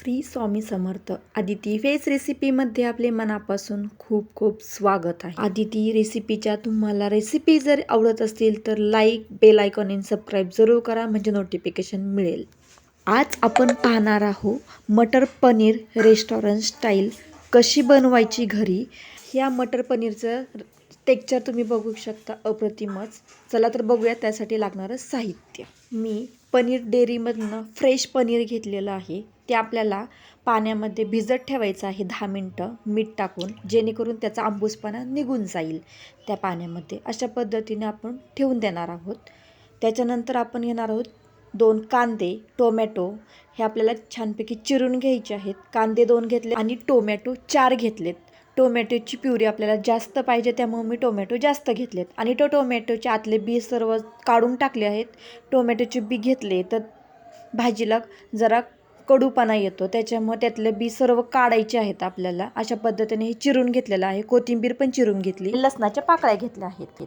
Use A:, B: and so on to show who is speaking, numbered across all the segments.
A: Shri Swami Samarth. Aditi veg रेसिपीमध्ये आपले मनापासून खूप खूप स्वागत आहे. आदिती रेसिपीच्या तुम्हाला रेसिपी जर आवडत असतील तर लाईक, बेल आयकॉन आणि सबस्क्राईब जरूर करा, म्हणजे नोटिफिकेशन मिळेल. आज आपण पाहणार आहोत मटर पनीर रेस्टॉरंट स्टाईल कशी बनवायची घरी. ह्या मटर पनीरचं टेक्स्चर तुम्ही बघू शकता, अप्रतिमच. चला तर बघूया त्यासाठी लागणारं साहित्य. मी पनीर डेअरीमधनं फ्रेश पनीर घेतलेलं आहे. ते आपल्याला पाण्यामध्ये भिजत ठेवायचं आहे 10 मिनटं मीठ टाकून, जेणेकरून त्याचा आंबूसपणा निघून जाईल त्या पाण्यामध्ये. अशा पद्धतीने आपण ठेवून देणार आहोत. त्याच्यानंतर आपण घेणार आहोत 2 कांदे, टोमॅटो हे आपल्याला छानपैकी चिरून घ्यायचे आहेत. कांदे 2 घेतले आणि टोमॅटो 4 घेतलेत. टोमॅटोची प्युरी आपल्याला जास्त पाहिजे, त्यामुळे मी टोमॅटो जास्त घेतलेत. आणि टोमॅटोचे आतले बी सर्व काढून टाकले आहेत. टोमॅटोचे बी घेतले तर भाजीला जरा कडूपणा येतो, त्याच्यामुळे त्यातले बी सर्व काढायचे आहेत आपल्याला. अशा पद्धतीने हे चिरून घेतलेलं आहे. कोथिंबीर पण चिरून घेतली. लसणाच्या पाकळ्या घेतल्या आहेत.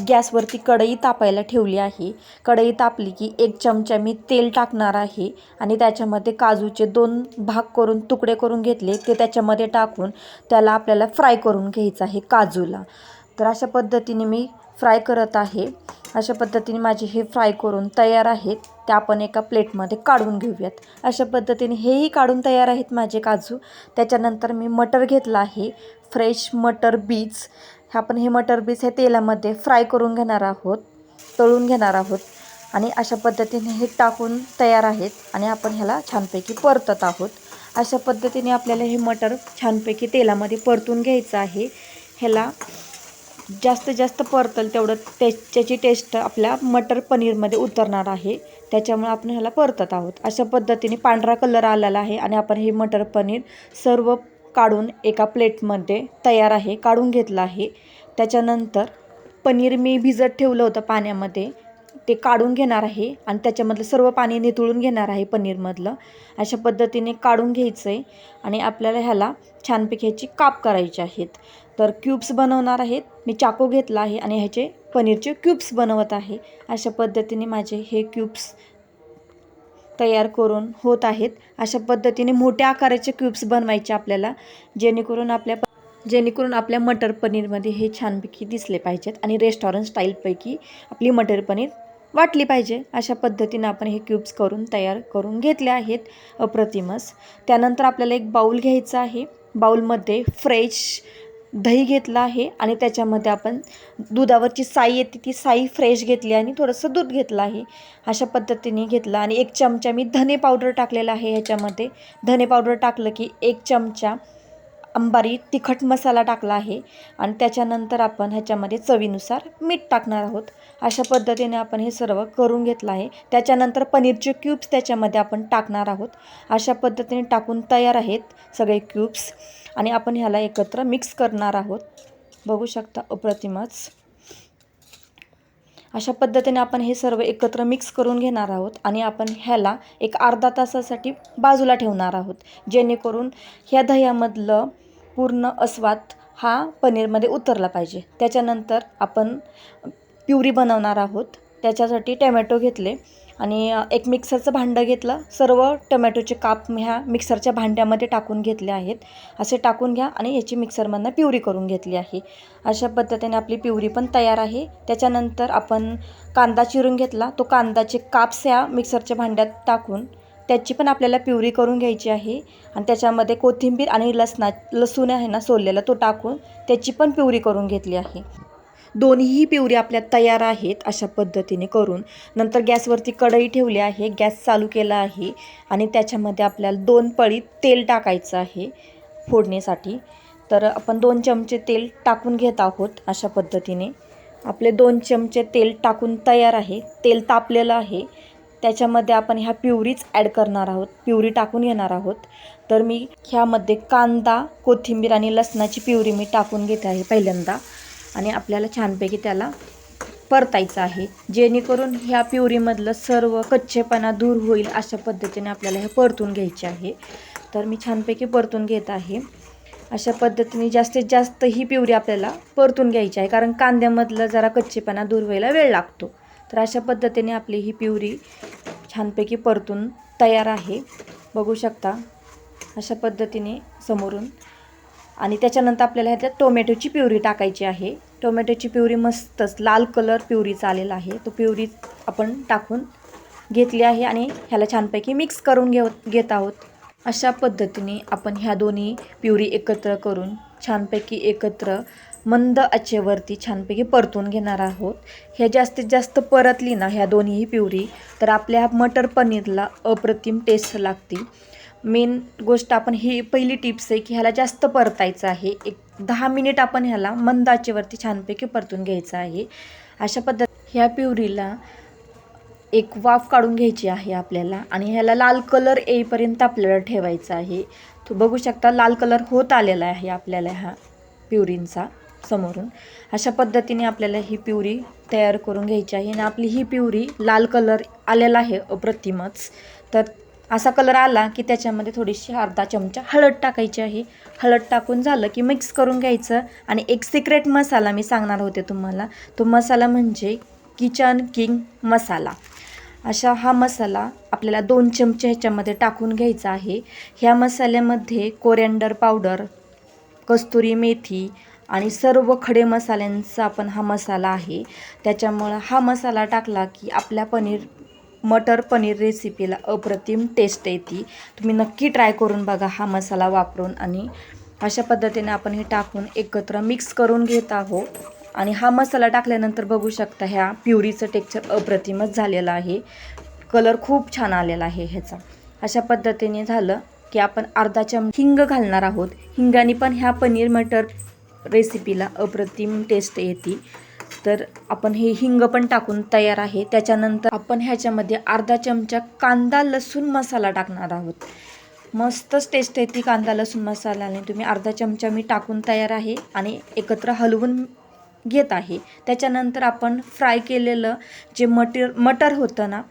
A: गॅसवरती कढई तापायला ठेवली आहे. कढई तापली की 1 चमचा मी तेल टाकणार आहे आणि त्याच्यामध्ये काजूचे 2 भाग करून तुकडे करून घेतले, ते त्याच्यामध्ये टाकून त्याला आपल्याला फ्राय करून घ्यायचं आहे काजूला. तर अशा पद्धतीने मी फ्राय करत आहे. अशा पद्धतीने माझे हे फ्राय करून तयार आहेत. ते आपण एका प्लेटमध्ये काढून घेऊयात. अशा पद्धतीने हेही काढून तयार आहेत माझे काजू. त्याच्यानंतर मी मटर घेतला आहे, फ्रेश मटर बीज. आपण हे मटर बीज हे तेलामध्ये फ्राय करून घेणार आहोत, तळून घेणार आहोत. आणि अशा पद्धतीने हे टाकून तयार आहेत आणि आपण ह्याला छानपैकी परतत आहोत. अशा पद्धतीने आपल्याला हे मटर छानपैकी तेलामध्ये परतून घ्यायचं आहे. ह्याला जास्त परतल तेवढं त्याची टेस्ट आपल्या मटर पनीरमध्ये उतरणार आहे, त्याच्यामुळे आपण ह्याला परतत आहोत. अशा पद्धतीने पांढरा कलर आलेला आहे आणि आपण हे मटर पनीर सर्व काढून एका प्लेटमध्ये तयार आहे, काढून घेतलं आहे. त्याच्यानंतर पनीर मी भिजत ठेवलं होतं पाण्यामध्ये, ते काढून घेणार आहे आणि त्याच्यामधलं सर्व पाणी निथळून घेणार आहे पनीरमधलं. अशा पद्धतीने काढून घ्यायचं आहे आणि आपल्याला ह्याला छानपैकी ह्याची काप करायचे आहेत. तर क्यूब्स बनवणार आहेत. मी चाकू घेतला आहे आणि ह्याचे पनीरचे क्यूब्स बनवत आहे. अशा पद्धतीने माझे हे क्यूब्स तयार करून होत आहेत. अशा पद्धतीने मोठ्या आकाराचे क्यूब्स बनवायचे आपल्याला, जेणेकरून आपल्या मटर पनीरमध्ये हे छानपैकी दिसले पाहिजेत आणि रेस्टॉरंट स्टाईलपैकी आपली मटर पनीर वाटली पाहिजे. अशा पद्धतीने आपण हे क्यूब्स तयार करून घेतले आहेत, अप्रतिमच. त्यानंतर आपल्याला एक बाऊल घ्यायचा आहे. बाऊलमध्ये फ्रेश दही घेतलं आहे आणि त्याच्यामध्ये आपण दुधावरची साई येते ती साई फ्रेश घेतली आणि थोडंसं दूध घेतलं आहे. अशा पद्धतीने घेतलं आणि 1 चमचा मी धने पावडर टाकलेला आहे ह्याच्यामध्ये. धने पावडर टाकलं की 1 चमचा अंबारी तिखट मसाला टाकला आहे आणि त्याच्यानंतर आपण ह्याच्यामध्ये चवीनुसार मीठ टाकणार आहोत. अशा पद्धतीने आपण हे सर्व करून घेतलं आहे. त्याच्यानंतर पनीरचे क्यूब्स त्याच्यामध्ये आपण टाकणार आहोत. अशा पद्धतीने टाकून तयार आहेत सगळे क्यूब्स आणि आपण ह्याला एकत्र मिक्स करणार आहोत. बघू शकता, अप्रतिमच. अशा पद्धतीने आपण हे सर्व एकत्र मिक्स करून घेणार आहोत आणि आपण ह्याला एक अर्धा तासासाठी बाजूला ठेवणार आहोत, जेणेकरून ह्या दह्यामधलं पूर्ण अस्वाद हा पनीरमध्ये उतरला पाहिजे. त्याच्यानंतर आपण प्युरी बनवणार आहोत. त्याच्यासाठी टोमॅटो घेतले आणि एक मिक्सरचं भांडं घेतलं. सर्व टोमॅटोचे काप ह्या मिक्सरच्या भांड्यामध्ये टाकून घेतले आहेत. असे टाकून घ्या आणि याची मिक्सरमधनं प्युरी करून घेतली आहे. अशा पद्धतीने आपली प्युरी पण तयार आहे. त्याच्यानंतर आपण कांदा चिरून घेतला. तो कांदाचे काप्स ह्या मिक्सरच्या भांड्यात टाकून त्याची पण आपल्याला प्युरी करून घ्यायची आहे आणि त्याच्यामध्ये कोथिंबीर आणि लसूण आहे ना सोललेला, तो टाकून त्याची पण प्युरी करून घेतली आहे. दोन्हीही प्युरी आपल्या तयार आहेत. अशा पद्धतीने करून नंतर गॅसवरती कढई ठेवली आहे, गॅस चालू केला आहे आणि त्याच्यामध्ये आपल्याला 2 पळी तेल टाकायचं आहे फोडणीसाठी. तर आपण 2 चमचे तेल टाकून घेत आहोत. अशा पद्धतीने आपले 2 चमचे तेल टाकून तयार आहे. तेल तापलेलं आहे. त्याच्यामध्ये आपण ह्या प्युरीच ॲड करणार आहोत, प्युरी टाकून घेणार आहोत. तर मी ह्यामध्ये कांदा, कोथिंबीर आणि लसणाची प्युरी मी टाकून घेते आहे पहिल्यांदा आणि आपल्याला छानपैकी त्याला परतायचं आहे, जेणेकरून ह्या प्युरीमधलं सर्व कच्चेपणा दूर होईल. अशा पद्धतीने आपल्याला हे परतून घ्यायचे आहे. तर मी छानपैकी परतून घेत आहे. अशा पद्धतीने जास्तीत जास्त ही प्युरी आपल्याला परतून घ्यायची आहे, कारण कांद्यामधलं जरा कच्चेपणा दूर व्हायला वेळ लागतो. तर अशा पद्धतीने आपली ही प्युरी छानपैकी परतून तयार आहे. बघू शकता, अशा पद्धतीने समोरून. आणि त्याच्यानंतर आपल्याला ह्याच्यात टोमॅटोची प्युरी टाकायची आहे. टोमॅटोची प्युरी मस्तच लाल कलर प्युरीचा आलेला आहे, तो प्युरी आपण टाकून घेतली आहे आणि ह्याला छानपैकी मिक्स करून घेत आहोत. अशा पद्धतीने आपण ह्या दोन्ही प्युरी एकत्र करून छानपैकी एकत्र मंद आचेवरती छानपैकी परतून घेणार आहोत. ह्या जास्तीत जास्त परतली ना ह्या दोन्ही प्युरी तर आपल्या मटर पनीरला अप्रतिम टेस्ट लागते. मेन गोष्ट आपण ही पहिली टिप्स आहे की ह्याला जास्त परतायचं आहे. एक 10 मिनिट आपण ह्याला मंद आचेवरती छानपैकी परतून घ्यायचं आहे. अशा ह्या प्युरीला एक वाफ काढून घ्यायची आहे आपल्याला आणि ह्याला लाल कलर येईपर्यंत आपल्याला ठेवायचा आहे. तो बघू शकता लाल कलर होत आलेला आहे आपल्याला ह्या प्युरींचा समोरून. अशा पद्धतीने आपल्याला ही प्युरी तयार करून घ्यायची आहे आणि आपली ही प्युरी लाल कलर आलेला आहे अप्रतिमच. तर असा कलर आला की त्याच्यामध्ये थोडीशी अर्धा चमचा हळद टाकायची आहे. हळद टाकून झालं की मिक्स करून घ्यायचं. आणि एक सिक्रेट मसाला मी सांगणार होते तुम्हाला, तो मसाला म्हणजे किचन किंग मसाला. अशा हा मसाला आपल्याला 2 चमचे ह्याच्यामध्ये टाकून घ्यायचा आहे. ह्या मसाल्यामध्ये कोरिअँडर पावडर, कस्तुरी मेथी आणि सर्व खडे मसाल्यांचा आपण हा मसाला आहे. त्याच्यामुळं हा मसाला टाकला की आपल्या मटर पनीर रेसिपीला अप्रतिम टेस्ट येते. तुम्ही नक्की ट्राय करून बघा हा मसाला वापरून. आणि अशा पद्धतीने आपण हे टाकून एकत्र मिक्स करून घेत आहोत. आणि हा मसाला टाकल्यानंतर बघू शकता ह्या प्युरीचं टेक्स्चर अप्रतिमच झालेलं आहे. कलर खूप छान आलेला आहे ह्याचा. अशा पद्धतीने झालं की आपण अर्धा चमचा हिंग घालणार आहोत. हिंगाने पण ह्या पनीर मटर रेसिपीला अप्रतिम टेस्ट येते. तर आपण हे हिंग पण टाकून तयार आहे. त्याच्यानंतर आपण ह्याच्यामध्ये अर्धा चमचा कांदा लसूण मसाला टाकणार आहोत. मस्तच टेस्ट येते कांदा लसूण मसाल्याने. तुम्ही अर्धा चमचा मी टाकून तयार आहे आणि एकत्र हलवून घेत आहे. त्याच्यानंतर आपण फ्राय केलेलं जे मटर होतं ना,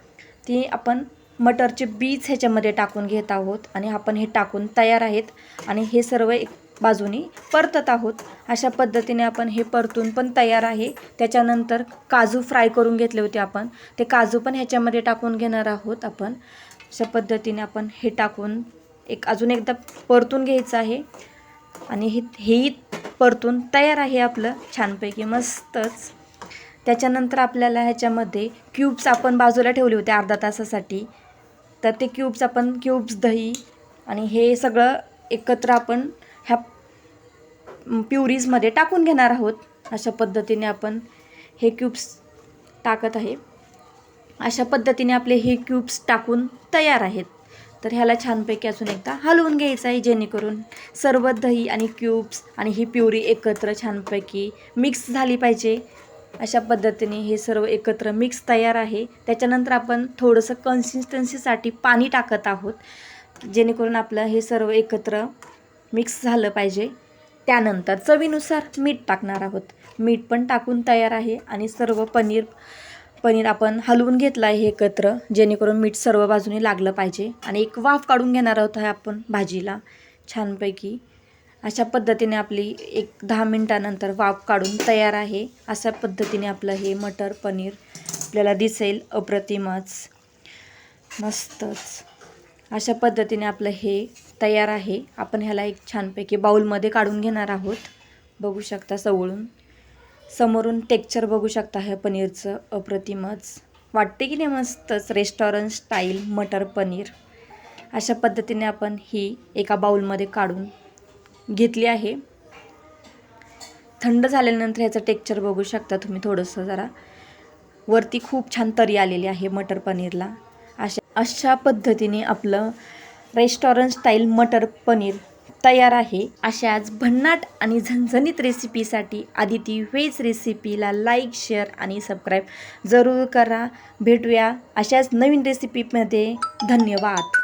A: ते आपण मटरचे बीज ह्याच्यामध्ये टाकून घेत आहोत आणि आपण हे टाकून तयार आहेत. आणि हे सर्व एक बाजूनी परतत आहोत. अशा पद्धतीने आपण हे परतून पण तयार आहे. त्याच्यानंतर काजू फ्राय करून घेतले होते आपण, ते काजू पण ह्याच्यामध्ये टाकून घेणार आहोत आपण. अशा पद्धतीने आपण हे टाकून अजून एकदा परतून घ्यायचं आहे. आणि हेही परतून तयार आहे आपलं छानपैकी मस्तच. त्याच्यानंतर आपल्याला ह्याच्यामध्ये क्यूब्स आपण बाजूला ठेवले होते अर्धा तासासाठी, तर ते क्यूब्स दही आणि हे सगळं एकत्र आपण ह्या प्युरीजमध्ये टाकून घेणार आहोत. अशा पद्धतीने आपण हे क्यूब्स टाकत आहे. अशा पद्धतीने आपले हे क्यूब्स टाकून तयार आहेत. तर ह्याला छानपैकी अजून एकदा हलवून घ्यायचं आहे, जेणेकरून सर्व दही आणि क्यूब्स आणि ही प्युरी एकत्र छानपैकी मिक्स झाली पाहिजे. अशा पद्धतीने हे सर्व एकत्र मिक्स तयार आहे. त्याच्यानंतर आपण थोडंसं कन्सिस्टन्सीसाठी पाणी टाकत आहोत, जेणेकरून आपलं हे सर्व एकत्र मिक्स झालं पाहिजे. त्यानंतर चवीनुसार मीठ टाकणार आहोत. मीठ पण टाकून तयार आहे. आणि सर्व पनीर आपण हलवून घेतलं आहे एकत्र, जेणेकरून मीठ सर्व बाजूने लागलं पाहिजे. आणि एक वाफ काढून घेणार आहोत आपण भाजीला छानपैकी. अशा पद्धतीने आपली एक 10 मिनटानंतर वाफ काढून तयार आहे. अशा पद्धतीने आपलं हे मटर पनीर आपल्याला दिसेल अप्रतिमच मस्तच. अशा पद्धतीने आपलं हे तयार आहे. आपण ह्याला एक छानपैकी बाउलमध्ये काढून घेणार आहोत. बघू शकता समोरून टेक्स्चर बघू शकता हे पनीरचं अप्रतिमच वाटते की नाही, मस्तच रेस्टॉरंट स्टाईल मटर पनीर. अशा पद्धतीने आपण ही एका बाउलमध्ये काढून घेतली आहे. थंड झाल्यानंतर ह्याचं टेक्स्चर बघू शकता तुम्ही. थोडंसं जरा वरती खूप छान तरी आलेली आहे मटर पनीरला. अशा पद्धतीने आपलं रेस्टॉरंट स्टाईल मटर पनीर तयार आहे. अशाच भन्नाट आणि झणझणीत रेसिपीसाठी आदिती व्हेज रेसिपीला लाईक, शेअर आणि सबस्क्राईब जरूर करा. भेटूया अशाच नवीन रेसिपीमध्ये. धन्यवाद.